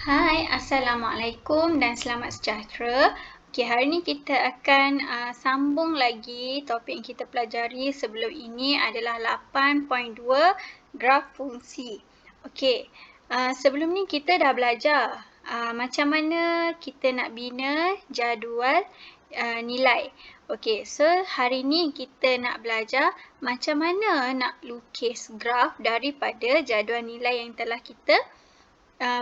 Hai, Assalamualaikum dan selamat sejahtera. Okey, hari ni kita akan sambung lagi topik yang kita pelajari sebelum ini adalah 8.2 graf fungsi. Okey, sebelum ni kita dah belajar macam mana kita nak bina jadual nilai. Okey, so hari ni kita nak belajar macam mana nak lukis graf daripada jadual nilai yang telah kita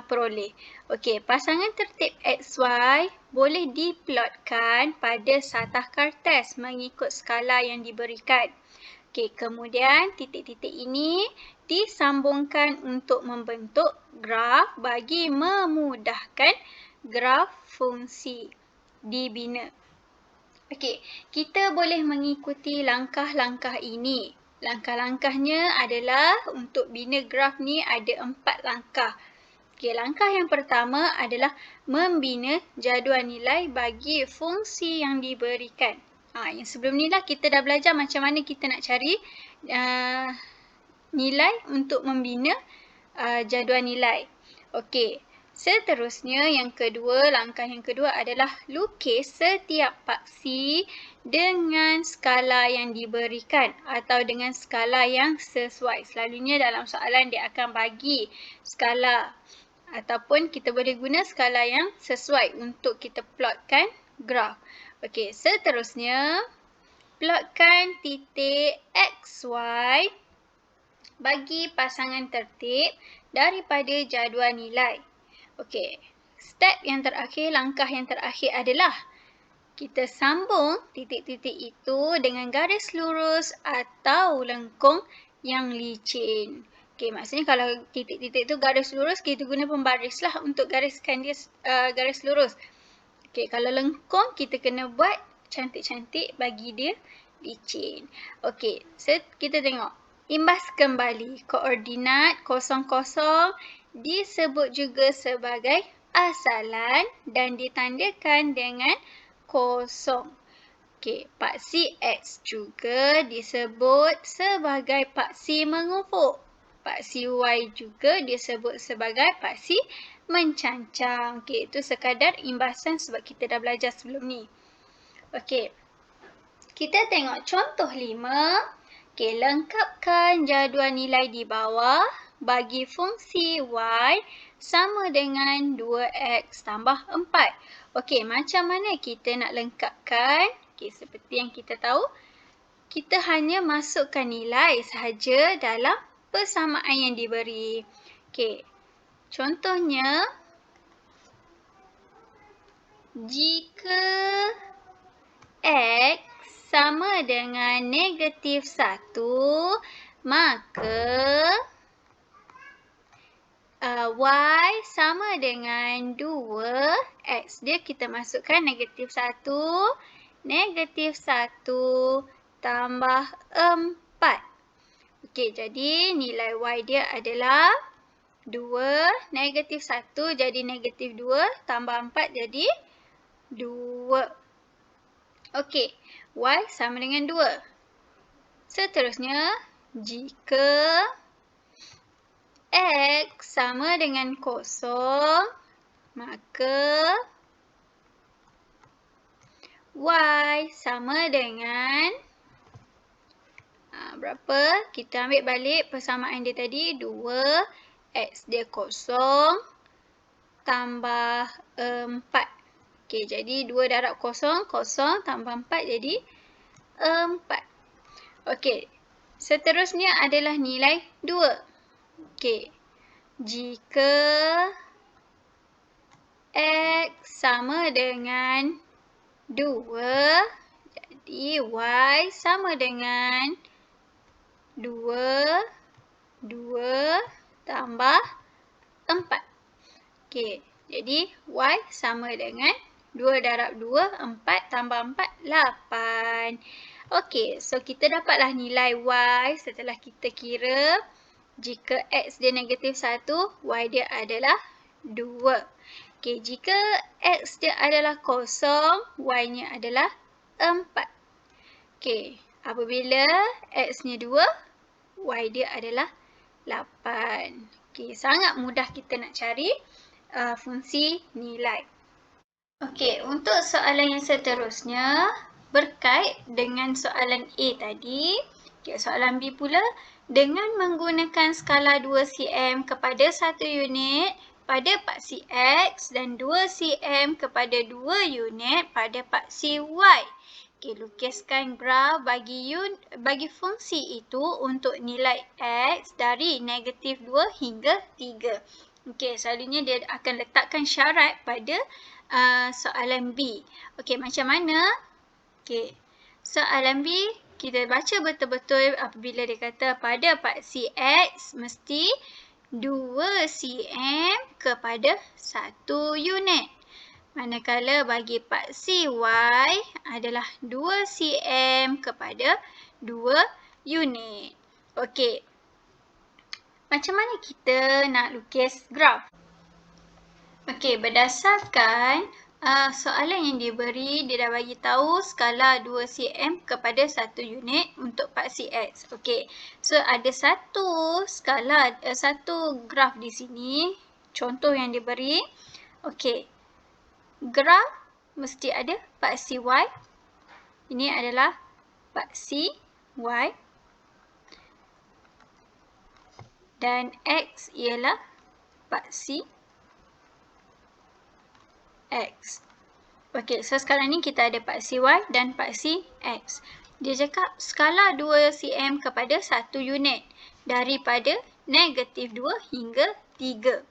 peroleh. Okey, pasangan tertib XY boleh diplotkan pada satah kertas mengikut skala yang diberikan. Okey, kemudian titik-titik ini disambungkan untuk membentuk graf bagi memudahkan graf fungsi dibina. Okey, kita boleh mengikuti langkah-langkah ini. Langkah-langkahnya adalah untuk bina graf ni ada 4 langkah. Okey, langkah yang pertama adalah membina jadual nilai bagi fungsi yang diberikan. Yang sebelum ni lah kita dah belajar macam mana kita nak cari nilai untuk membina jadual nilai. Okey, seterusnya langkah yang kedua adalah lukis setiap paksi dengan skala yang diberikan atau dengan skala yang sesuai. Selalunya dalam soalan dia akan bagi skala ataupun kita boleh guna skala yang sesuai untuk kita plotkan graf. Okey, seterusnya plotkan titik XY bagi pasangan tertib daripada jadual nilai. Okey, langkah yang terakhir adalah kita sambung titik-titik itu dengan garis lurus atau lengkung yang licin. Okey, maksudnya kalau titik-titik tu garis lurus, kita guna pembaris lah untuk gariskan dia garis lurus. Okey, kalau lengkung kita kena buat cantik-cantik bagi dia licin. Okey, kita tengok. Imbas kembali koordinat 00 disebut juga sebagai asalan dan ditandakan dengan 0. Okey, paksi X juga disebut sebagai paksi mengufuk. Paksi Y juga disebut sebagai paksi mencancang. Okey, itu sekadar imbasan sebab kita dah belajar sebelum ni. Okey, kita tengok contoh 5. Okey, lengkapkan jadual nilai di bawah bagi fungsi Y sama dengan 2X tambah 4. Okey, macam mana kita nak lengkapkan? Okey, seperti yang kita tahu, kita hanya masukkan nilai sahaja dalam persamaan yang diberi. Okey, contohnya, jika X sama dengan negatif 1, maka Y sama dengan 2. X dia kita masukkan negatif 1 tambah 4. Okey, jadi nilai Y dia adalah 2, negatif 1 jadi negatif 2, tambah 4 jadi 2. Okey, Y sama dengan 2. Seterusnya, jika X sama dengan 0, maka Y sama dengan berapa? Kita ambil balik persamaan dia tadi, 2, X dia 0, tambah 4. Okey, jadi 2 darab 0, 0 tambah 4 jadi 4. Okey, seterusnya adalah nilai 2. Okey, jika X sama dengan 2, jadi Y sama dengan 2 tambah 4. Okey, jadi Y sama dengan 2 darab 2, 4 tambah 4, 8. Okey, so kita dapatlah nilai Y setelah kita kira. Jika X dia negatif 1, Y dia adalah 2. Okey, jika X dia adalah 0, Y-nya adalah 4. Okey, apabila X-nya 2, Y dia adalah 8. Okey, sangat mudah kita nak cari fungsi nilai. Okey, untuk soalan yang seterusnya berkait dengan soalan A tadi. Okey, soalan B pula. Dengan menggunakan skala 2 cm kepada 1 unit pada paksi X dan 2 cm kepada 2 unit pada paksi Y. Okey, lukiskan graf bagi fungsi itu untuk nilai X dari negatif 2 hingga 3. Okey, selalunya dia akan letakkan syarat pada soalan B. Okey, macam mana? Okey, soalan B kita baca betul-betul apabila dia kata pada paksi X mesti 2 cm kepada 1 unit. Manakala bagi paksi Y adalah 2 cm kepada 2 unit. Okey, macam mana kita nak lukis graf? Okey, berdasarkan soalan yang diberi, dia dah bagi tahu skala 2 cm kepada 1 unit untuk paksi X. Okey, so ada satu graf di sini, contoh yang diberi. Okey, graf mesti ada paksi Y. Ini adalah paksi Y. Dan X ialah paksi X. Okey, so sekarang ni kita ada paksi Y dan paksi X. Dia cakap skala 2 cm kepada 1 unit daripada negatif 2 hingga 3.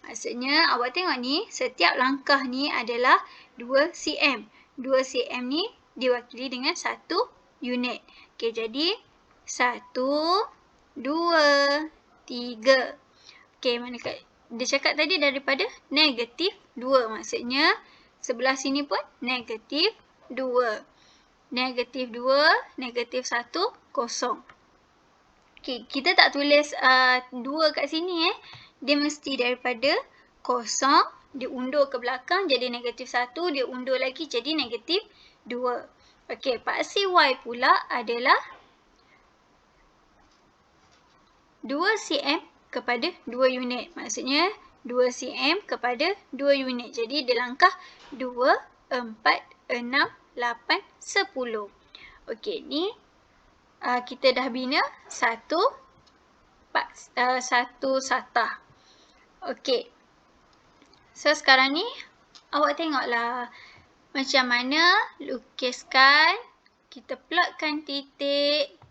Maksudnya awak tengok ni, setiap langkah ni adalah 2 cm. 2 cm ni diwakili dengan 1 unit. Okey, jadi 1, 2, 3. Okey, manakala dia cakap tadi daripada negatif 2. Maksudnya sebelah sini pun negatif 2. Negatif 2, negatif 1, kosong. Okey, kita tak tulis 2 kat sini. Dia mesti daripada kosong, dia undur ke belakang jadi negatif 1, dia undur lagi jadi negatif 2. Okey, paksi Y pula adalah 2 cm kepada 2 unit. Maksudnya 2 cm kepada 2 unit. Jadi dia langkah 2, 4, 6, 8, 10. Okey, ni kita dah bina satu satah. Okey. So sekarang ni awak tengoklah macam mana lukiskan, kita plotkan titik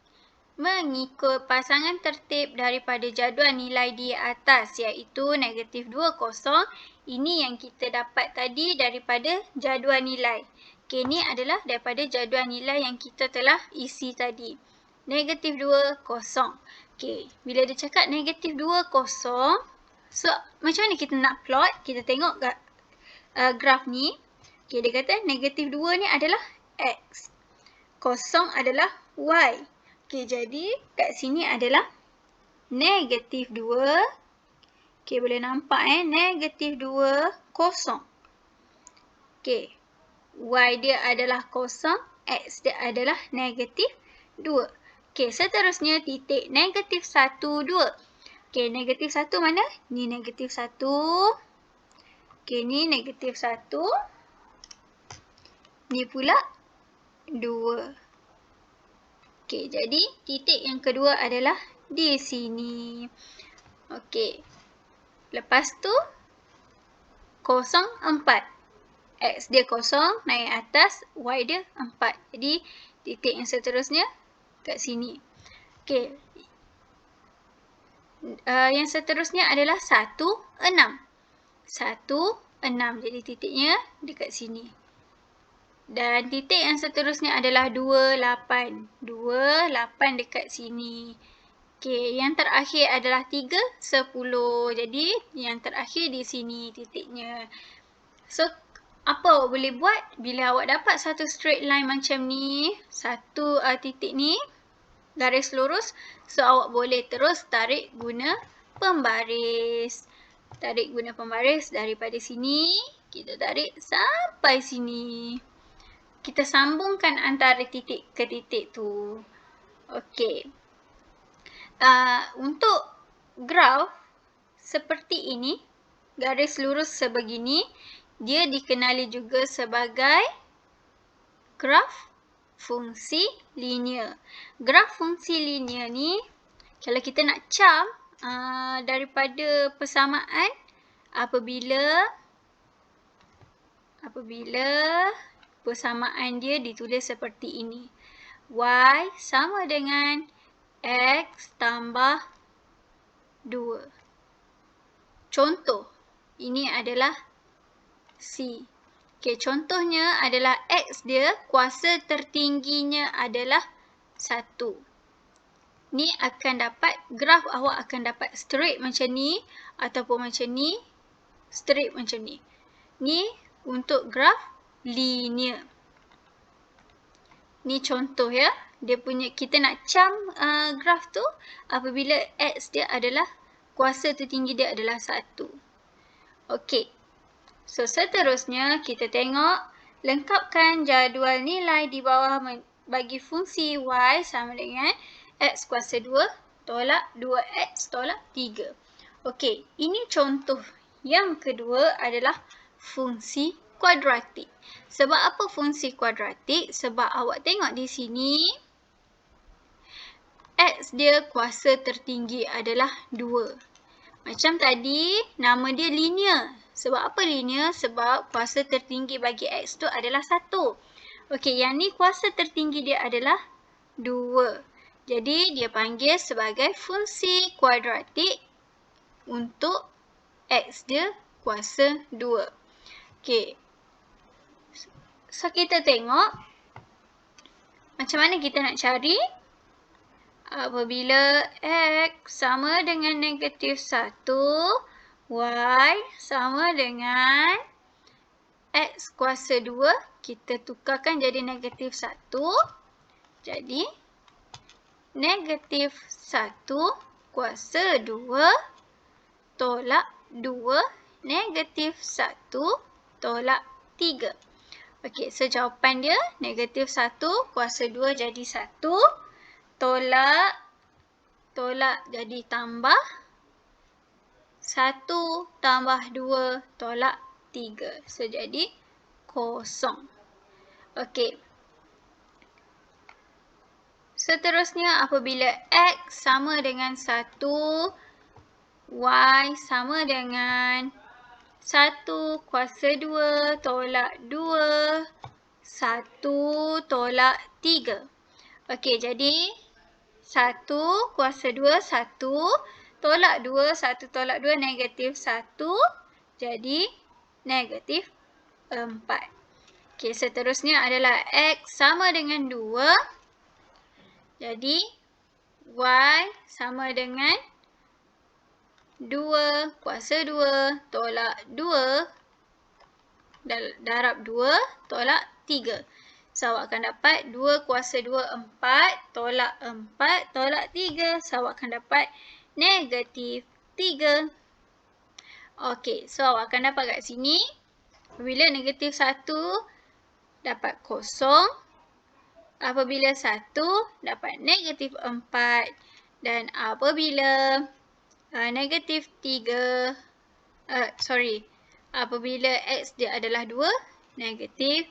mengikut pasangan tertib daripada jadual nilai di atas, iaitu negatif 2, kosong. Ini yang kita dapat tadi daripada jadual nilai. Okey, ini adalah daripada jadual nilai yang kita telah isi tadi. Negatif 2, kosong. Okey, bila dia cakap negatif 2, kosong, so macam mana kita nak plot? Kita tengok graf ni. Okey, dia kata negatif 2 ni adalah X. Kosong adalah Y. Okey, jadi kat sini adalah negatif 2. Okey, boleh nampak negatif 2, kosong. Okey, Y dia adalah kosong, X dia adalah negatif 2. Okey, seterusnya titik negatif 1, 2. Okey, negatif 1 mana? Ni negatif 1. Okey, ni negatif 1. Ni pula 2. Okey, jadi titik yang kedua adalah di sini. Okey. Lepas tu 0, 4. X dia 0, naik atas, Y dia 4. Jadi titik yang seterusnya kat sini. Okey. Yang seterusnya adalah 1, 6. 1, 6. Jadi titiknya dekat sini. Dan titik yang seterusnya adalah 2, 8. 2, 8 dekat sini. Okey, yang terakhir adalah 3, 10. Jadi yang terakhir di sini titiknya. So, apa awak boleh buat bila awak dapat satu straight line macam ni, satu titik ni, garis lurus. So, awak boleh terus tarik guna pembaris. Tarik guna pembaris daripada sini, kita tarik sampai sini. Kita sambungkan antara titik ke titik tu. Okey. Untuk graf seperti ini, garis lurus sebegini, dia dikenali juga sebagai graf fungsi linear. Graf fungsi linear ni, kalau kita nak cam daripada persamaan, apabila persamaan dia ditulis seperti ini. Y sama dengan X tambah 2. Contoh, ini adalah C. Okey, contohnya adalah X dia, kuasa tertingginya adalah 1. Ni akan dapat, graf awak akan dapat straight macam ni ataupun macam ni, straight macam ni. Ni untuk graf linear. Ni contoh ya. Dia punya, kita nak cam graf tu apabila X dia adalah, kuasa tertinggi dia adalah 1. Okey. So, seterusnya kita tengok, lengkapkan jadual nilai di bawah bagi fungsi Y sama dengan X kuasa 2 tolak 2X tolak 3. Okey, ini contoh yang kedua adalah fungsi kuadratik. Sebab apa fungsi kuadratik? Sebab awak tengok di sini, X dia kuasa tertinggi adalah 2. Macam tadi, nama dia linear. Sebab apa linear? Sebab kuasa tertinggi bagi X tu adalah 1. Okey, yang ni kuasa tertinggi dia adalah 2. Jadi, dia panggil sebagai fungsi kuadratik untuk X dia kuasa 2. Okey. So, kita tengok macam mana kita nak cari apabila X sama dengan negatif 1, Y sama dengan X kuasa 2, kita tukarkan jadi negatif 1. Jadi, negatif 1 kuasa 2 tolak 2, negatif 1 tolak 3. Okey, so jawapan dia negatif 1 kuasa 2 jadi 1. Tolak jadi tambah. 1 tambah 2 tolak 3. So, jadi kosong. Okey. Seterusnya, apabila X sama dengan 1, Y sama dengan 1 kuasa 2 tolak 2, 1 tolak 3. Okey, jadi 1 kuasa 2, 1 tolak 2, 1 tolak 2, negatif 1. Jadi, negatif 4. Okey, seterusnya adalah X sama dengan 2. Jadi, Y sama dengan 2 kuasa 2 tolak 2 darab 2 tolak 3. So, awak akan dapat 2 kuasa 2, 4 tolak 4 tolak 3. So, awak akan dapat negatif 3. Okey, so awak akan dapat kat sini, apabila negatif 1 dapat kosong, apabila 1 dapat negatif 4, dan apabila negatif 3, apabila X dia adalah 2, negatif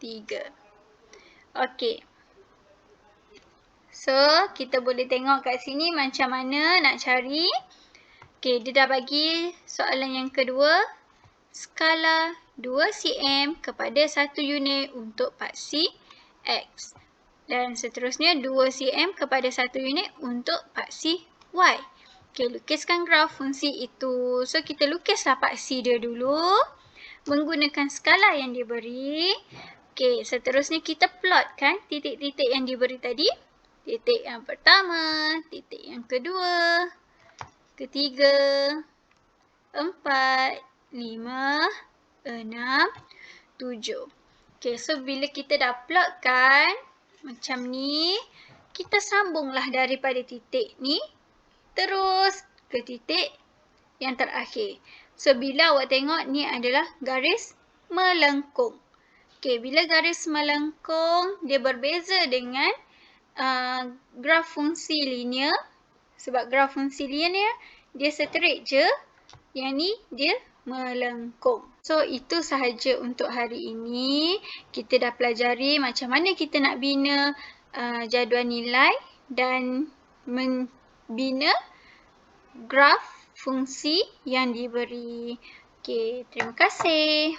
3. Okey. So, kita boleh tengok kat sini macam mana nak cari. Okey, dia dah bagi soalan yang kedua. Skala 2 cm kepada 1 unit untuk paksi X. Dan seterusnya 2 cm kepada 1 unit untuk paksi Y. Okey, lukiskan graf fungsi itu. So, kita lukislah paksi dia dulu menggunakan skala yang diberi. Okey, seterusnya kita plotkan titik-titik yang diberi tadi. Titik yang pertama, titik yang kedua, ketiga, 4, 5, 6, 7. Okey, so bila kita dah plotkan macam ni, kita sambunglah daripada titik ni terus ke titik yang terakhir. So, bila awak tengok ni adalah garis melengkung. Okey, bila garis melengkung, dia berbeza dengan graf fungsi linear. Sebab graf fungsi linear, dia straight je. Yang ni, dia melengkung. So, itu sahaja untuk hari ini. Kita dah pelajari macam mana kita nak bina jadual nilai dan membina graf fungsi yang diberi. Okey, terima kasih.